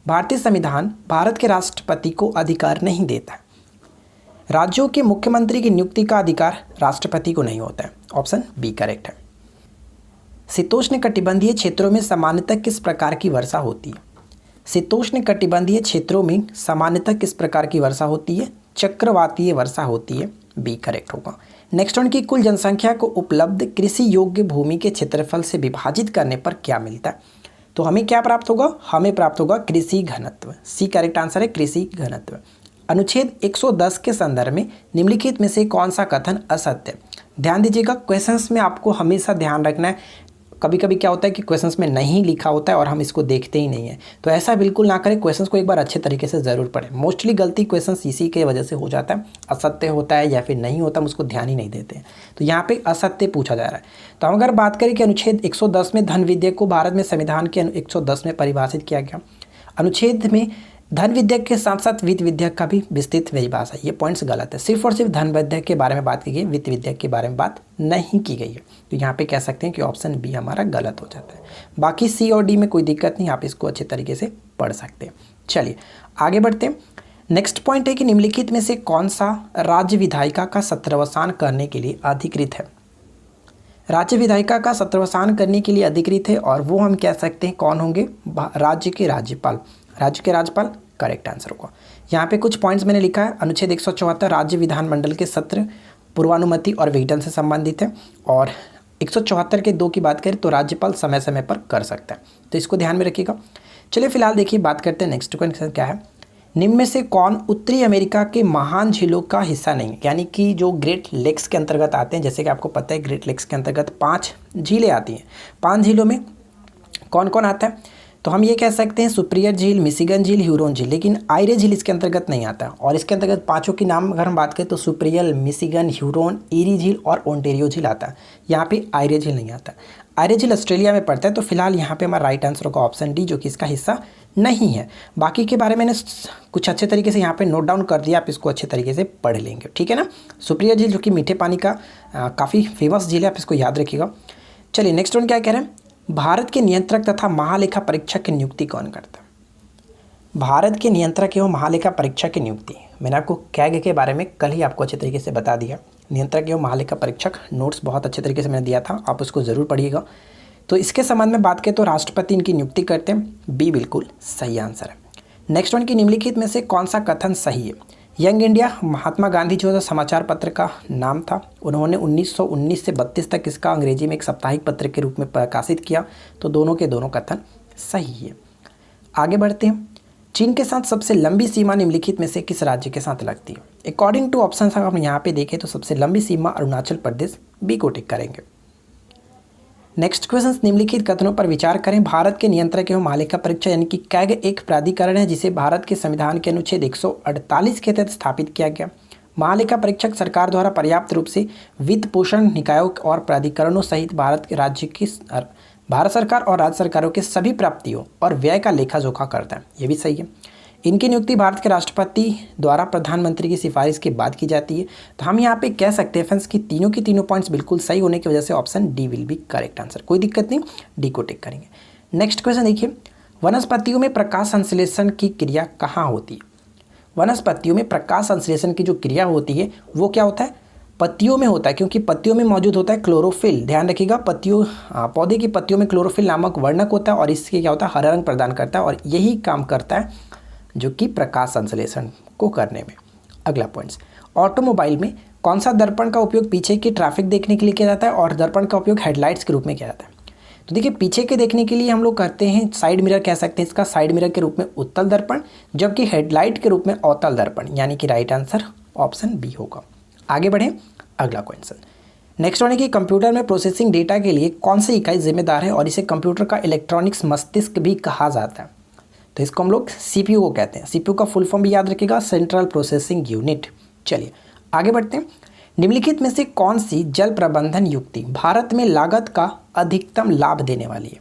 भारतीय संविधान भारत के राष्ट्रपति को अधिकार नहीं देता है। राज्यों के मुख्यमंत्री की नियुक्ति का अधिकार राष्ट्रपति को नहीं होता है। ऑप्शन बी करेक्ट है। शीतोष्ण कटिबंधीय क्षेत्रों में सामान्यतः किस प्रकार की वर्षा होती है? शीतोष्ण कटिबंधीय क्षेत्रों में सामान्यतः किस प्रकार की वर्षा होती है? चक्रवातीय वर्षा होती है। बी करेक्ट होगा। नेक्स्ट वन की कुल जनसंख्या को उपलब्ध कृषि योग्य भूमि के क्षेत्रफल से विभाजित करने पर क्या मिलता है? तो हमें क्या प्राप्त होगा? हमें प्राप्त होगा कृषि घनत्व। सी करेक्ट आंसर है, कृषि घनत्व। अनुच्छेद 110 के संदर्भ में निम्नलिखित में से कौन सा कथन असत्य है? ध्यान दीजिएगा, क्वेश्चंस में आपको हमेशा ध्यान रखना है। कभी कभी क्या होता है कि क्वेश्चंस में नहीं लिखा होता है और हम इसको देखते ही नहीं है, तो ऐसा बिल्कुल ना करें। क्वेश्चंस को एक बार अच्छे तरीके से ज़रूर पढ़ें। मोस्टली गलती क्वेश्चंस इसी के वजह से हो जाता है, असत्य होता है या फिर नहीं होता, हम उसको ध्यान ही नहीं देते हैं। तो यहाँ पे असत्य पूछा जा रहा है। तो हम अगर बात करें कि अनुच्छेद 110 में धन विधेयक को भारत में संविधान के 110 में परिभाषित किया गया। अनुच्छेद में धन विधेयक के साथ साथ वित्त विधेयक का भी विस्तृत परिभाषा, ये पॉइंट्स गलत है। सिर्फ और सिर्फ धन विधेयक के बारे में बात की गई, वित्त विधेयक के बारे में बात नहीं की गई है। तो यहाँ पे कह सकते हैं कि ऑप्शन बी हमारा गलत हो जाता है। बाकी सी और डी में कोई दिक्कत नहीं, आप इसको अच्छे तरीके से पढ़ सकते हैं। चलिए आगे बढ़ते हैं। नेक्स्ट पॉइंट है कि निम्नलिखित में से कौन सा राज्य विधायिका का सत्रावसान करने के लिए अधिकृत है? राज्य विधायिका का सत्रावसान करने के लिए अधिकृत है और वो हम कह सकते हैं कौन होंगे? राज्य के राज्यपाल। राज्य के राज्यपाल करेक्ट आंसर होगा। यहाँ पे कुछ पॉइंट्स मैंने लिखा है। अनुच्छेद 174 राज्य विधानमंडल के सत्र पूर्वानुमति और विघटन से संबंधित है, और 174 के 2 की बात करें तो राज्यपाल समय समय पर कर सकता है। तो इसको ध्यान में रखिएगा। चलिए फिलहाल देखिए बात करते हैं नेक्स्ट क्वेश्चन क्या है। निम्न में से कौन उत्तरी अमेरिका के महान झीलों का हिस्सा नहीं है? यानी कि जो ग्रेट लेक्स के अंतर्गत आते हैं, जैसे कि आपको पता है ग्रेट लेक्स के अंतर्गत 5 झीलें आती हैं। 5 झीलों में कौन कौन आता है? तो हम ये कह सकते हैं सुपीरियर झील, मिशिगन झील, ह्यूरोन झील, लेकिन आयरे झील इसके अंतर्गत नहीं आता। और इसके अंतर्गत 5 की नाम अगर हम बात करें तो सुपीरियर, मिशिगन, ह्यूरोन, ईरी झील और ओंटेरियो झील आता है। यहाँ पे आयरे झील नहीं आता। आयरे झील ऑस्ट्रेलिया में पड़ता है। तो फिलहाल यहाँ पे हमारा राइट आंसर होगा ऑप्शन डी, जो कि इसका हिस्सा नहीं है। बाकी के बारे में मैंने कुछ अच्छे तरीके से यहाँ पे नोट डाउन कर दिया, आप इसको अच्छे तरीके से पढ़ लेंगे, ठीक है ना। सुपीरियर झील जो कि मीठे पानी का काफ़ी फेमस झील है, आप इसको याद रखिएगा। चलिए नेक्स्ट वन क्या कह रहे हैं? भारत के नियंत्रक तथा महालेखा परीक्षक की नियुक्ति कौन करता है? भारत के नियंत्रक एवं महालेखा परीक्षक की नियुक्ति मैंने आपको कैग के बारे में कल ही आपको अच्छे तरीके से बता दिया। नियंत्रक एवं महालेखा परीक्षक नोट्स बहुत अच्छे तरीके से मैंने दिया था, आप उसको ज़रूर पढ़िएगा। तो इसके संबंध में बात करें तो राष्ट्रपति इनकी नियुक्ति करते हैं। बी बिल्कुल सही आंसर है। नेक्स्ट वन की निम्नलिखित में से कौन सा कथन सही है? यंग इंडिया महात्मा गांधी जो समाचार पत्र का नाम था, उन्होंने 1919 से 32 तक इसका अंग्रेजी में एक साप्ताहिक पत्र के रूप में प्रकाशित किया। तो दोनों के दोनों कथन सही है। आगे बढ़ते हैं। चीन के साथ सबसे लंबी सीमा निम्नलिखित में से किस राज्य के साथ लगती है? अकॉर्डिंग टू ऑप्शन अगर हम यहाँ पे देखें तो सबसे लंबी सीमा अरुणाचल प्रदेश, बी को टिक करेंगे। नेक्स्ट क्वेश्चन, निम्नलिखित कथनों पर विचार करें। भारत के नियंत्रक एवं महालेखा परीक्षक यानी कि कैग एक प्राधिकरण है जिसे भारत के संविधान के अनुच्छेद 148 के तहत स्थापित किया गया। महालेखा परीक्षक सरकार द्वारा पर्याप्त रूप से वित्त पोषण निकायों और प्राधिकरणों सहित भारत सरकार और राज्य सरकारों के सभी प्राप्तियों और व्यय का लेखा जोखा करता है। ये भी सही है। इनकी नियुक्ति भारत के राष्ट्रपति द्वारा प्रधानमंत्री की सिफारिश के बाद की जाती है। तो हम यहाँ पे कह सकते हैं फ्रेंड्स कि तीनों पॉइंट्स बिल्कुल सही होने की वजह से option D will be correct answer. कोई दिक्कत नहीं, डी को टिक करेंगे। नेक्स्ट क्वेश्चन देखिए, वनस्पतियों में प्रकाश संश्लेषण की क्रिया कहाँ होती है? वनस्पतियों में प्रकाश संश्लेषण की जो क्रिया होती है वो क्या होता है, पत्तियों में होता है, क्योंकि पत्तियों में मौजूद होता है क्लोरोफिल। ध्यान रखिएगा, पौधे की पत्तियों में क्लोरोफिल नामक वर्णक होता है और इसके क्या होता है, हरा रंग प्रदान करता है और यही काम करता है जो कि प्रकाश संश्लेषण को करने में। अगला पॉइंट्स, ऑटोमोबाइल में कौन सा दर्पण का उपयोग पीछे की ट्रैफिक देखने के लिए किया जाता है और दर्पण का उपयोग हेडलाइट्स के रूप में किया जाता है। तो देखिए, पीछे के देखने के लिए हम लोग करते हैं साइड मिरर, कह सकते हैं इसका साइड मिरर के रूप में उत्तल दर्पण, जबकि हेडलाइट के रूप में अवतल दर्पण, यानी कि राइट आंसर ऑप्शन बी होगा। आगे बढ़ें, अगला क्वेश्चन। नेक्स्ट वन है कि कंप्यूटर में प्रोसेसिंग डेटा के लिए कौन सी इकाई जिम्मेदार है और इसे कंप्यूटर का इलेक्ट्रॉनिक्स मस्तिष्क भी कहा जाता है। तो इसको हम लोग सीपीयू को कहते हैं। सीपीयू का फुल फॉर्म भी याद रखिएगा, सेंट्रल प्रोसेसिंग यूनिट। चलिए आगे बढ़ते हैं। निम्नलिखित में से कौन सी जल प्रबंधन युक्ति भारत में लागत का अधिकतम लाभ देने वाली है।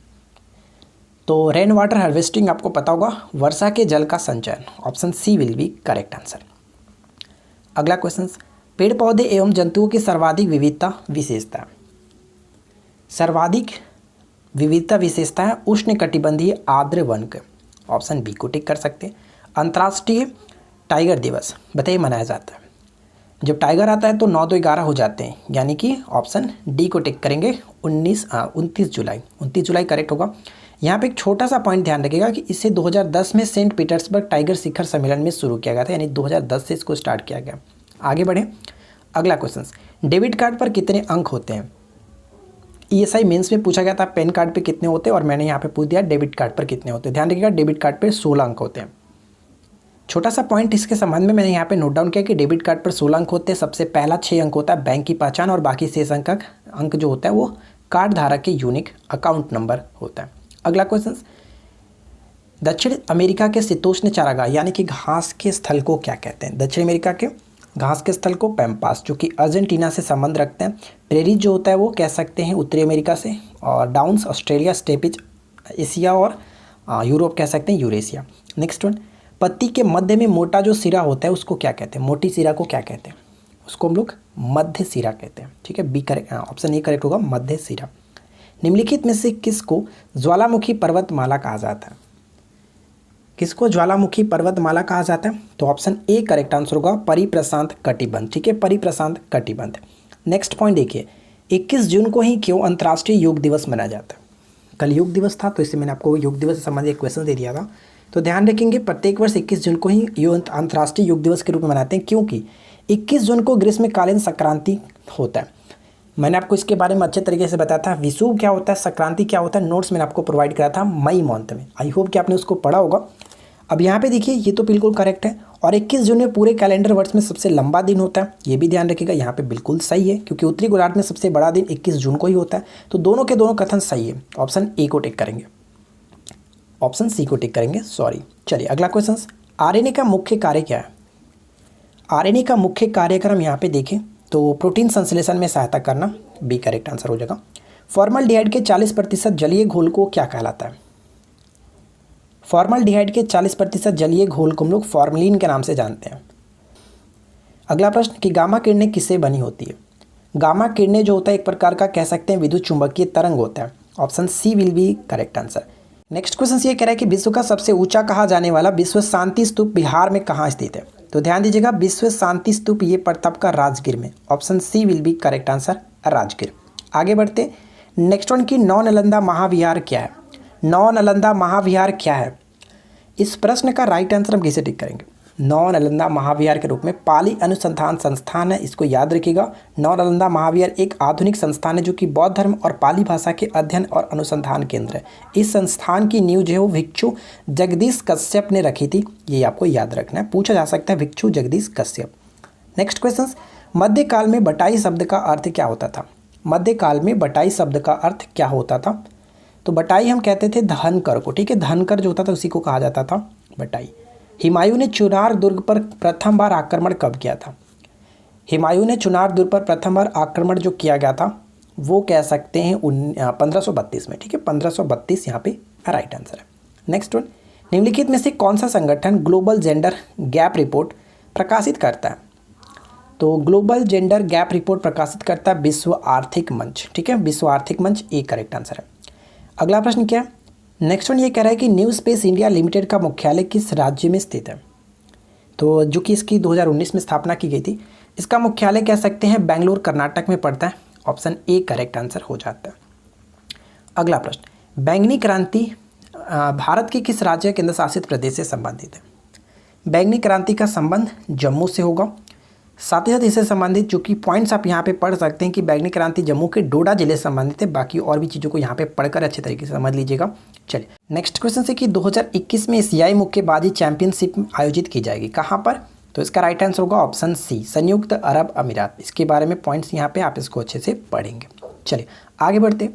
तो रेन वाटर हार्वेस्टिंग आपको पता होगा, वर्षा के जल का संचयन, option c will be correct answer. अगला क्वेश्चन, पेड़ पौधे एवं जंतुओं की सर्वाधिक विविधता विशेषता। सर्वाधिक विविधता विशेषता है उष्णकटिबंधीय आर्द्र वन के, ऑप्शन बी को टिक कर सकते हैं। अंतर्राष्ट्रीय टाइगर दिवस बताइए मनाया जाता है। जब टाइगर आता है तो 9-2-11 हो जाते हैं, यानी कि ऑप्शन डी को टिक करेंगे। 29 जुलाई करेक्ट होगा। यहाँ पे एक छोटा सा पॉइंट ध्यान रखिएगा कि इसे 2010 में सेंट पीटर्सबर्ग टाइगर शिखर सम्मेलन में शुरू किया गया था, यानी 2010 से इसको स्टार्ट किया गया। आगे बढ़ें, अगला क्वेश्चन, डेबिट कार्ड पर कितने अंक होते हैं। ईएसआई मेंस में पूछा गया था पैन कार्ड पे कितने होते हैं और मैंने यहाँ पे पूछ दिया डेबिट कार्ड पर कितने होते हैं। ध्यान रखिएगा, डेबिट कार्ड पे 16 अंक होते हैं। छोटा सा पॉइंट इसके संबंध में मैंने यहाँ पे नोट डाउन किया कि डेबिट कार्ड पर 16 अंक होते हैं। सबसे पहला 6 अंक होता है बैंक की पहचान और बाकी शेष अंक जो होता है वो कार्ड धारक के यूनिक अकाउंट नंबर होता है। अगला क्वेश्चन, दक्षिण अमेरिका के शीतोष्ण चारागाह यानी कि घास के स्थल को क्या कहते हैं। दक्षिण अमेरिका के घास के स्थल को पैम्पास, जो कि अर्जेंटीना से संबंध रखते हैं। प्रेरीज जो होता है वो कह सकते हैं उत्तरी अमेरिका से, और डाउन्स ऑस्ट्रेलिया, स्टेपिज एशिया और यूरोप कह सकते हैं यूरेशिया। नेक्स्ट वन, पत्ती के मध्य में मोटा जो सिरा होता है उसको क्या कहते हैं। मोटी सिरा को क्या कहते हैं, उसको हम लोग मध्य सिरा कहते हैं। ठीक है, b correct, option a correct होगा, मध्य सिरा। निम्नलिखित में से किसको ज्वालामुखी पर्वतमाला कहा जाता है। किसको ज्वालामुखी पर्वतमाला कहा जाता है, तो ऑप्शन ए करेक्ट आंसर होगा, परिप्रशांत कटिबंध। ठीक है, परिप्रशांत कटिबंध। नेक्स्ट पॉइंट देखिए, 21 जून को ही क्यों अंतर्राष्ट्रीय योग दिवस मनाया जाता है। कल योग दिवस था तो इससे मैंने आपको योग दिवस से संबंधित एक क्वेश्चन दे दिया था। तो ध्यान रखेंगे, प्रत्येक वर्ष 21 जून को ही अंतर्राष्ट्रीय योग दिवस के रूप में मनाते हैं, क्योंकि 21 जून को ग्रीष्मकालीन संक्रांति होता है। मैंने आपको इसके बारे में अच्छे तरीके से बताया था, विषुव क्या होता है, संक्रांति क्या होता है, नोट्स मैंने आपको प्रोवाइड करा था मई मंथ में। आई होप कि आपने उसको पढ़ा होगा। अब यहाँ पे देखिए, ये तो बिल्कुल करेक्ट है, और 21 जून में पूरे कैलेंडर वर्ष में सबसे लंबा दिन होता है, ये भी ध्यान रखिएगा। यहाँ पे बिल्कुल सही है, क्योंकि उत्तरी गोलार्ध में सबसे बड़ा दिन 21 जून को ही होता है। तो दोनों के दोनों कथन सही है, ऑप्शन ए को टिक करेंगे, ऑप्शन सी को टिक करेंगे, सॉरी। चलिए अगला क्वेश्चन, आरएनए का मुख्य कार्य क्या है। आरएनए का मुख्य कार्यक्रम यहाँ पे देखें तो प्रोटीन संश्लेषण में सहायता करना, बी करेक्ट आंसर हो जाएगा। फॉर्मल्डिहाइड के 40% जलीय घोल को क्या कहलाता है। फॉर्मल्डिहाइड के 40% जलीय घोल को हम लोग फॉर्मलिन के नाम से जानते हैं। अगला प्रश्न कि गामा किरणें किससे बनी होती है। गामा किरणें जो होता है एक प्रकार का कह सकते हैं विद्युत चुंबकीय तरंग होता है, option c will be correct answer. Next question ये कह रहा है कि विश्व का सबसे ऊंचा कहा जाने वाला विश्व शांति स्तूप बिहार में कहाँ स्थित है। तो ध्यान दीजिएगा, विश्व शांति स्तूप ये प्रताप का राजगीर में, option c will be correct answer, Rajgir. आगे बढ़ते, नेक्स्ट वन की नौ नालंदा महाविहार क्या है। नौ नालंदा महाविहार क्या है, इस प्रश्न का राइट आंसर हम किसे टिक करेंगे। नौ नालंदा महाविहार के रूप में पाली अनुसंधान संस्थान है, इसको याद रखिएगा। नौ नालंदा महाविहार एक आधुनिक संस्थान है जो कि बौद्ध धर्म और पाली भाषा के अध्ययन और अनुसंधान केंद्र है। इस संस्थान की नींव जो है वो भिक्षु जगदीश कश्यप ने रखी थी, ये आपको याद रखना है, पूछा जा सकता है भिक्षु जगदीश कश्यप। नेक्स्ट क्वेश्चन, मध्यकाल में बटाई शब्द का अर्थ क्या होता था। मध्यकाल में बटाई शब्द का अर्थ क्या होता था, तो बटाई हम कहते थे धनकर को। ठीक है, धनकर जो होता था उसी को कहा जाता था बटाई। हुमायूं ने चुनार दुर्ग पर प्रथम बार आक्रमण कब किया था। हुमायूं ने चुनार दुर्ग पर प्रथम बार आक्रमण जो किया गया था वो कह सकते हैं 1532 में। ठीक है, 1532 यहाँ पे राइट आंसर है। नेक्स्ट वन, निम्नलिखित में से कौन सा संगठन ग्लोबल जेंडर गैप रिपोर्ट प्रकाशित करता है। तो ग्लोबल जेंडर गैप रिपोर्ट प्रकाशित करता है विश्व आर्थिक मंच। ठीक है, विश्व आर्थिक मंच ए करेक्ट आंसर है। अगला प्रश्न क्या है, नेक्स्ट वन ये कह रहा है कि न्यू स्पेस इंडिया लिमिटेड का मुख्यालय किस राज्य में स्थित है। तो जो कि इसकी 2019 में स्थापना की गई थी। इसका मुख्यालय कह सकते हैं बेंगलुरु कर्नाटक में पड़ता है। ऑप्शन ए करेक्ट आंसर हो जाता है। अगला प्रश्न, बैंगनी क्रांति भारत के किस राज्य केंद्र शासित प्रदेश से संबंधित है? बैंगनी क्रांति का संबंध जम्मू से होगा। साथ ही साथ इससे संबंधित जो कि पॉइंट्स आप यहाँ पे पढ़ सकते हैं कि बैंगनी क्रांति जम्मू के डोडा जिले से संबंधित है। बाकी और भी चीज़ों को यहाँ पे पढ़कर अच्छे तरीके से समझ लीजिएगा। चलिए नेक्स्ट क्वेश्चन से कि 2021 में एशियाई मुक्केबाजी चैंपियनशिप आयोजित की जाएगी, कहाँ पर? तो इसका राइट आंसर होगा ऑप्शन सी, संयुक्त अरब अमीरात। इसके बारे में पॉइंट्स यहाँ पे आप इसको अच्छे से पढ़ेंगे। चलिए आगे बढ़ते।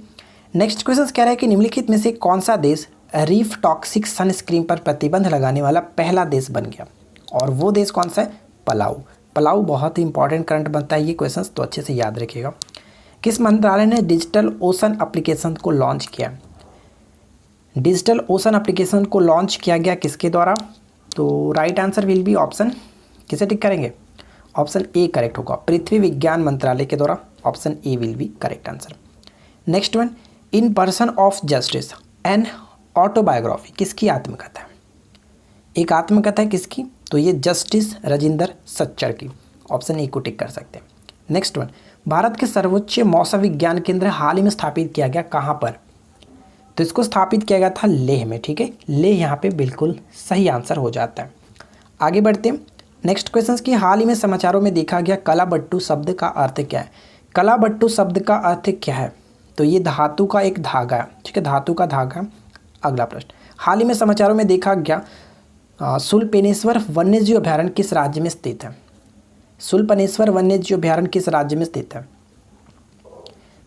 नेक्स्ट क्वेश्चन कह रहा है कि निम्नलिखित में से कौन सा देश रीफ टॉक्सिक सनस्क्रीन पर प्रतिबंध लगाने वाला पहला देश बन गया? और वो देश कौन सा है? पलाऊ। पलाऊ बहुत ही इंपॉर्टेंट करंट बनता है ये क्वेश्चन, तो अच्छे से याद रखिएगा। किस मंत्रालय ने डिजिटल ओशन एप्लीकेशन को लॉन्च किया? डिजिटल ओशन एप्लीकेशन को लॉन्च किया गया किसके द्वारा? तो right answer will be option, किसे टिक करेंगे? ऑप्शन ए करेक्ट होगा, पृथ्वी विज्ञान मंत्रालय के द्वारा। Option A will be correct answer. Next one, in person of justice an autobiography किसकी आत्मकथा है? एक आत्मकथा है किसकी? तो ये जस्टिस राजेंद्र सच्चर की। ऑप्शन ए को टिक कर सकते हैं। नेक्स्ट वन, भारत के सर्वोच्च मौसम विज्ञान केंद्र हाल ही में स्थापित किया गया, कहाँ पर? तो इसको स्थापित किया गया था लेह में। ठीक है, लेह यहाँ पे बिल्कुल सही आंसर हो जाता है। आगे बढ़ते हैं। नेक्स्ट क्वेश्चन की हाल ही में समाचारों में देखा गया कलाबट्टू शब्द का अर्थ क्या है? कलाबट्टू शब्द का अर्थ क्या है? तो ये धातु का एक धागा है। ठीक है, धातु का धागा। अगला प्रश्न, हाल ही में समाचारों में देखा गया शूलपेनेश्वर वन्यजीव अभयारण्य किस राज्य में स्थित है? शूलपेनेश्वर वन्यजीव अभयारण्य किस राज्य में स्थित है?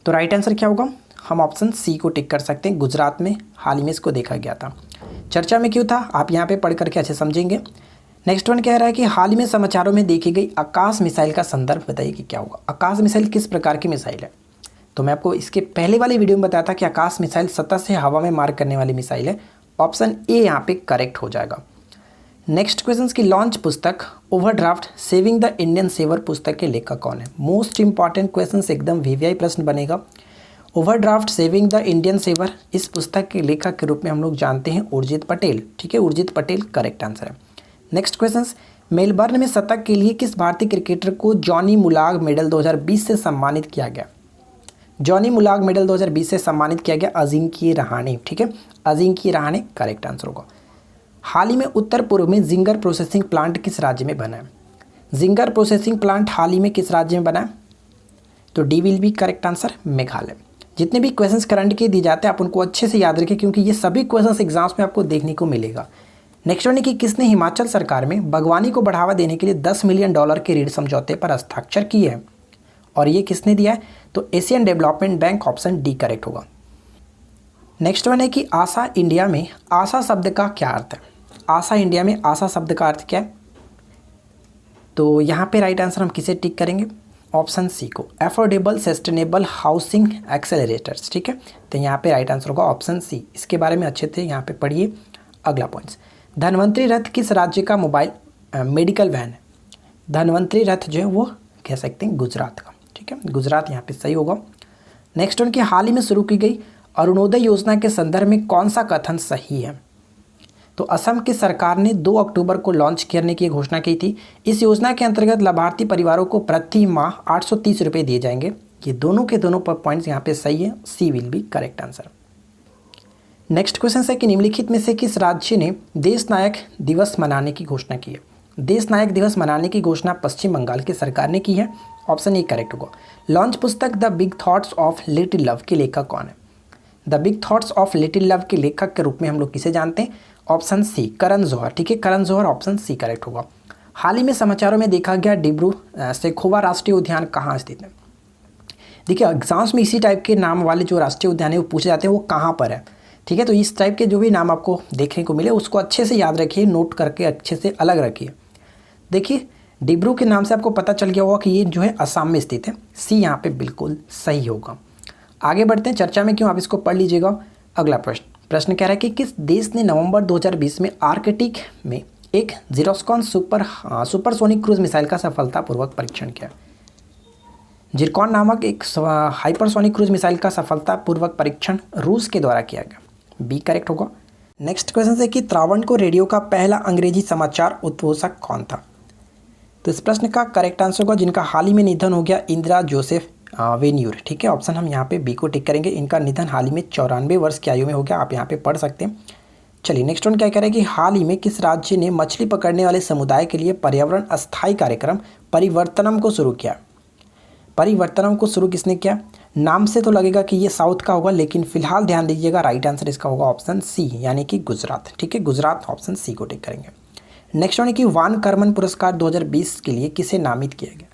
तो राइट आंसर क्या होगा? हम ऑप्शन सी को टिक कर सकते हैं, गुजरात में हाल ही में इसको देखा गया था। चर्चा में क्यों था आप यहाँ पे पढ़ करके अच्छे समझेंगे। नेक्स्ट वन कह रहा है कि हाल ही में समाचारों में देखी गई आकाश मिसाइल का संदर्भ बताइए कि क्या होगा। आकाश मिसाइल किस प्रकार की मिसाइल है? तो मैं आपको इसके पहले वाली वीडियो में बताया था कि आकाश मिसाइल सतह से हवा में मार करने वाली मिसाइल है। ऑप्शन ए यहाँ पे करेक्ट हो जाएगा। नेक्स्ट क्वेश्चन की लॉन्च पुस्तक overdraft saving the Indian saver पुस्तक के लेखक कौन है? मोस्ट इंपॉर्टेंट क्वेश्चन, एकदम वीवीआई प्रश्न बनेगा। Overdraft saving the Indian saver, इस पुस्तक के लेखक के रूप में हम लोग जानते हैं उर्जित पटेल। ठीक है, उर्जित पटेल करेक्ट आंसर है। नेक्स्ट क्वेश्चन, मेलबर्न में शतक के लिए किस भारतीय क्रिकेटर को जॉनी मुलाग मेडल 2020 से सम्मानित किया गया? जॉनी मुलाग मेडल 2020 से सम्मानित किया गया अजिंक्य रहाणे। ठीक है, अजिंक्य रहाणे करेक्ट आंसर होगा। हाल ही में उत्तर पूर्व में जिंगर प्रोसेसिंग प्लांट किस राज्य में बना है? जिंगर प्रोसेसिंग प्लांट हाल ही में किस राज्य में बना है? तो D will be correct answer, Meghalaya. जितने भी क्वेश्चंस करंट के दिए जाते हैं आप उनको अच्छे से याद रखें, क्योंकि ये सभी क्वेश्चंस एग्जाम्स में आपको देखने को मिलेगा। नेक्स्ट वन है कि किसने हिमाचल सरकार में बागवानी को बढ़ावा देने के लिए $10 मिलियन के ऋण समझौते पर हस्ताक्षर किए हैं? और ये किसने दिया है? तो Asian development bank. Option D correct होगा। नेक्स्ट वन है कि आशा इंडिया में आशा शब्द का क्या अर्थ है? आशा इंडिया में आशा शब्द का अर्थ क्या है? तो यहाँ पे राइट आंसर हम किसे टिक करेंगे? ऑप्शन सी को, अफोर्डेबल सस्टेनेबल हाउसिंग एक्सेलरेटर्स। ठीक है, तो यहाँ पे राइट आंसर होगा ऑप्शन सी। इसके बारे में अच्छे से यहाँ पे पढ़िए। अगला पॉइंट्स, धन्वंतरी रथ किस राज्य का मोबाइल मेडिकल वैन है? धन्वंतरी रथ जो है वो कह सकते हैं गुजरात का। ठीक है, गुजरात यहाँ पे सही होगा। नेक्स्ट वन की हाल ही में शुरू की गई अरुणोदय योजना के संदर्भ में कौन सा कथन सही है? तो असम की सरकार ने 2 अक्टूबर को लॉन्च करने की घोषणा की थी। इस योजना के अंतर्गत लाभार्थी परिवारों को प्रति माह 830 रुपये दिए जाएंगे। ये दोनों के दोनों पॉइंट्स यहाँ पे सही है, C will be correct answer. Next question है कि निम्नलिखित में से किस राज्य ने देश नायक दिवस मनाने की घोषणा की है? देश नायक दिवस मनाने की घोषणा पश्चिम बंगाल की सरकार ने की है। ऑप्शन ए करेक्ट होगा। लॉन्च पुस्तक the big thoughts of little love के लेखक कौन है? The big thoughts of little love के लेखक के रूप में हम लोग किसे जानते हैं? Option C Karan Johar. ठीक है, Karan Johar option C correct होगा। हाल ही में समाचारों में देखा गया डिब्रू सैखोवा राष्ट्रीय उद्यान कहाँ स्थित है? देखिए एग्जाम्स में इसी टाइप के नाम वाले जो राष्ट्रीय उद्यान है वो पूछे जाते हैं, वो कहाँ पर है। ठीक है, तो इस टाइप के जो भी नाम आपको देखने को मिले उसको अच्छे से याद रखिए, नोट करके अच्छे से अलग रखिए। देखिए डिब्रू के नाम से आपको पता चल गया होगा कि ये जो है असम में स्थित है। सी यहाँ पे बिल्कुल सही होगा। आगे बढ़ते हैं, चर्चा में क्यों आप इसको पढ़ लीजिएगा। अगला प्रश्न कह रहा है कि किस देश ने नवंबर 2020 में आर्कटिक में एक जिरोस्कॉन सुपरसोनिक क्रूज मिसाइल का सफलतापूर्वक परीक्षण किया? जिरकॉन नामक एक हाइपरसोनिक क्रूज मिसाइल का सफलतापूर्वक परीक्षण रूस के द्वारा किया गया। बी करेक्ट होगा। नेक्स्ट क्वेश्चन है कि त्रावणकोर रेडियो का पहला अंग्रेजी समाचार उद्घोषक कौन था। तो इस प्रश्न का करेक्ट आंसर होगा जिनका हाल ही में निधन हो गया, इंदिरा जोसेफ वेन्यूर। ठीक है, ऑप्शन हम यहाँ पे बी को टिक करेंगे। इनका निधन हाल ही में 94 वर्ष की आयु में हो गया, आप यहाँ पे पढ़ सकते हैं। चलिए नेक्स्ट वन क्या कह रहा है कि हाल ही में किस राज्य ने मछली पकड़ने वाले समुदाय के लिए पर्यावरण अस्थायी कार्यक्रम परिवर्तनम को शुरू किया। परिवर्तनम को शुरू किसने किया। नाम से तो लगेगा कि ये साउथ का होगा, लेकिन फिलहाल ध्यान दीजिएगा राइट आंसर इसका होगा ऑप्शन सी यानी कि गुजरात। ठीक है, गुजरात, ऑप्शन सी को टिक करेंगे। नेक्स्ट वन है कि वान कर्मन पुरस्कार 2020 के लिए किसे नामित किया गया।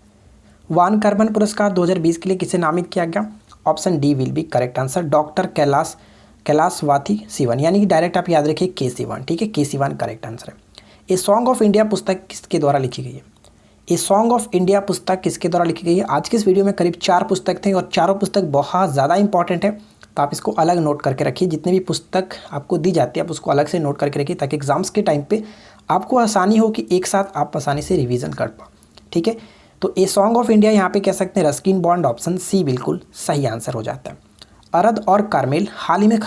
वान कर्मन पुरस्कार 2020 के लिए किसे नामित किया गया। Option D will be correct answer, doctor Kailasavadivoo Sivan, यानी कि डायरेक्ट आप याद रखिए के सिवन। ठीक है, के सिवन करेक्ट आंसर है। ए सॉन्ग ऑफ इंडिया पुस्तक किसके द्वारा लिखी गई है। ए सॉन्ग ऑफ इंडिया पुस्तक किसके द्वारा लिखी गई है। आज के इस वीडियो में करीब 4 पुस्तक थे और चारों पुस्तक बहुत ज़्यादा इंपॉर्टेंट है, तो आप इसको अलग नोट करके रखिए। जितनी भी पुस्तक आपको दी जाती है आप उसको अलग से नोट करके रखिए, ताकि एग्जाम्स के टाइम पे आपको आसानी हो कि एक साथ आप आसानी से रिवीजन कर पाओ। ठीक है, तो ए सॉन्ग ऑफ इंडिया यहाँ पे कह सकते हैं रस्किन बॉन्ड, ऑप्शन सी बिल्कुल सही आंसर हो जाता है। अरद और कार्मेल हाल ही में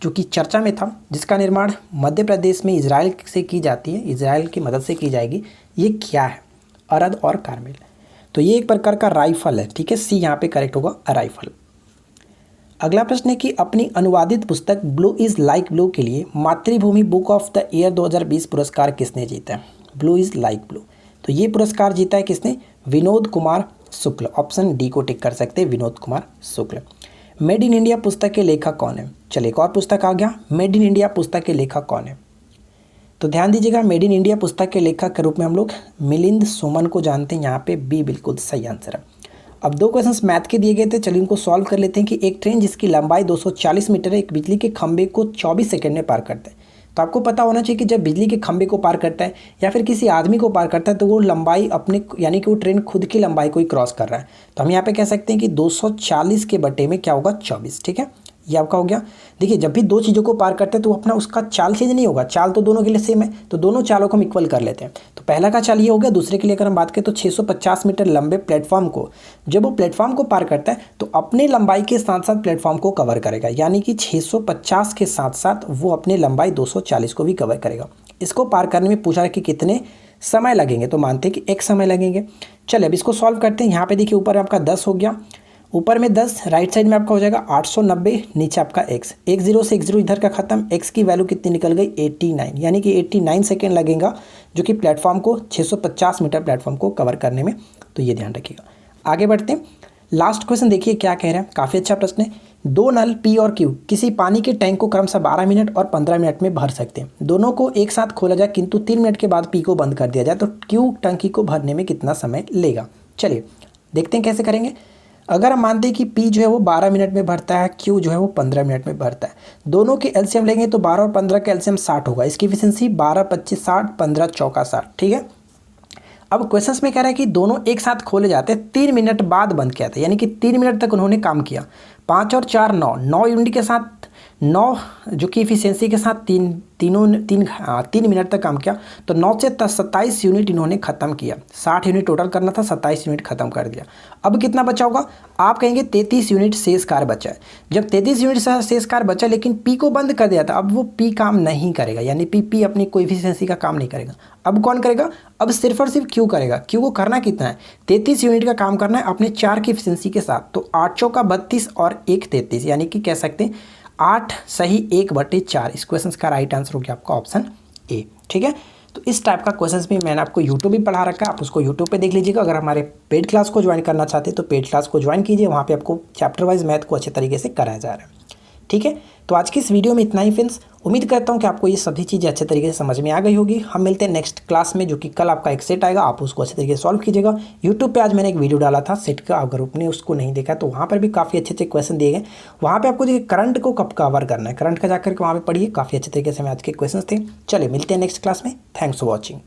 जो कि चर्चा में था, जिसका निर्माण मध्य प्रदेश में इजराइल से की जाती है, इजराइल की मदद से की जाएगी, ये क्या है अरद और कार्मेल। तो ये एक प्रकार का राइफल है। ठीक है, सी यहाँ पे करेक्ट होगा, राइफल। अगला प्रश्न है कि अपनी अनुवादित पुस्तक ब्लू इज़ लाइक ब्लू के लिए मातृभूमि बुक ऑफ द ईयर 2020 पुरस्कार किसने जीता है। ब्लू इज़ लाइक ब्लू, तो ये पुरस्कार जीता है किसने, विनोद कुमार शुक्ल। ऑप्शन डी को टिक कर सकते हैं, Vinod Kumar Shukla. Made in India पुस्तक के लेखक कौन है। चलिए एक और पुस्तक आ गया, मेड इन इंडिया पुस्तक के लेखक कौन है। तो ध्यान दीजिएगा, मेड इन इंडिया पुस्तक के लेखक के रूप में हम लोग मिलिंद सोमन को जानते हैं। यहाँ पे बी बिल्कुल सही आंसर है। अब 2 क्वेश्चंस मैथ के दिए गए थे, चलिए उनको सॉल्व कर लेते हैं। कि एक ट्रेन जिसकी लंबाई 240 मीटर है, एक बिजली के खंभे को 24 सेकंड में पार करता है। तो आपको पता होना चाहिए कि जब बिजली के खंभे को पार करता है या फिर किसी आदमी को पार करता है, तो वो लंबाई अपने यानी कि वो ट्रेन खुद की लंबाई को ही क्रॉस कर रहा है। तो हम यहाँ पे कह सकते हैं कि 240 के बटे में क्या होगा, 24। ठीक है, ये आपका हो गया। देखिए जब भी 2 चीज़ों को पार करते हैं तो अपना उसका चाल चेंज नहीं होगा, चाल तो दोनों के लिए सेम है, तो दोनों चालों को हम इक्वल कर लेते हैं। तो पहला का चाल ये हो गया। दूसरे के लिए अगर हम बात करें तो 650 मीटर लंबे प्लेटफॉर्म को जब वो प्लेटफॉर्म को पार करता है तो अपने लंबाई के साथ साथ प्लेटफॉर्म को कवर करेगा, यानी कि 650 के साथ साथ वो अपने लंबाई 240 को भी कवर करेगा। इसको पार करने में पूछा है कि कितने समय लगेंगे, तो मानते हैं कि 1 समय लगेंगे। चलिए अब इसको सॉल्व करते हैं। यहाँ पे देखिए ऊपर आपका 10 हो गया, ऊपर में 10, राइट साइड में आपका हो जाएगा 890, नीचे आपका x, 10 से 10 इधर का खत्म, x की वैल्यू कितनी निकल गई 89, यानी कि 89 सेकेंड लगेगा जो कि प्लेटफॉर्म को 650 मीटर प्लेटफॉर्म को कवर करने में। तो ये ध्यान रखिएगा। आगे बढ़ते हैं, लास्ट क्वेश्चन देखिए क्या कह रहे हैं, काफ़ी अच्छा प्रश्न है। 2 नल P और Q किसी पानी के टैंक को क्रमशः 12 मिनट और 15 मिनट में भर सकते हैं। दोनों को एक साथ खोला जाए किंतु 3 मिनट के बाद P को बंद कर दिया जाए तो Q टंकी को भरने में कितना समय लेगा। चलिए देखते हैं कैसे करेंगे। अगर हम मानते हैं कि P जो है वो 12 मिनट में भरता है, Q जो है वो 15 मिनट में भरता है, दोनों के एलसीएम लेंगे तो 12 और 15 का एलसीएम 60 होगा। इसकी एफिशिएंसी 12 25 60, 15 चौका 60। ठीक है, अब क्वेश्चंस में कह रहा है कि दोनों एक साथ खोले जाते हैं, 3 मिनट बाद बंद किया था, यानी कि 3 मिनट तक उन्होंने काम किया। 5 और 4 9 यूनिट के साथ 9 जो कि एफिशिएंसी के साथ 3 मिनट तक काम किया, तो 9 से 27 यूनिट इन्होंने ख़त्म किया। 60 यूनिट टोटल करना था, 27 यूनिट ख़त्म कर दिया। अब कितना बचा होगा, आप कहेंगे 33 यूनिट शेष कार्य बचा है। जब 33 यूनिट शेष कार्य बचा लेकिन P को बंद कर दिया था, अब वो P काम नहीं करेगा, यानी P अपनी कोई एफिशिएंसी का काम नहीं करेगा। अब कौन करेगा, अब सिर्फ और सिर्फ Q करेगा। Q को करना कितना है, 33 यूनिट का काम करना है अपने 4 की एफिशिएंसी के साथ। तो 8 चौका 32 और 1 33, यानी कि कह सकते हैं 8 सही 1/4। इस क्वेश्चन का राइट आंसर हो गया आपका ऑप्शन ए। ठीक है, तो इस टाइप का क्वेश्चंस भी मैंने आपको यूट्यूब भी पढ़ा रखा है, आप उसको यूट्यूब पे देख लीजिएगा। अगर हमारे पेड क्लास को ज्वाइन करना चाहते हैं तो पेड क्लास को ज्वाइन कीजिए, वहाँ पे आपको चैप्टर वाइज मैथ को अच्छे तरीके से कराया जा रहा है। ठीक है, तो आज की इस वीडियो में इतना ही फ्रेंड्स। उम्मीद करता हूँ कि आपको ये सभी चीज़ें अच्छे तरीके से समझ में आ गई होगी। हम मिलते हैं नेक्स्ट क्लास में, जो कि कल आपका एक सेट आएगा, आप उसको अच्छे तरीके से सॉल्व कीजिएगा। यूट्यूब पे आज मैंने एक वीडियो डाला था सेट का, अगर आपने उसको नहीं देखा तो वहाँ पर भी काफ़ी अच्छे अच्छे क्वेश्चन दिए गए। वहाँ पर आपको देखिए करंट को कब कवर करना है, करंट का जाकर के वहाँ पर पढ़िए, काफ़ी अच्छे तरीके से मैथ के क्वेश्चन थे। चलिए मिलते हैं नेक्स्ट क्लास में। Thanks for watching.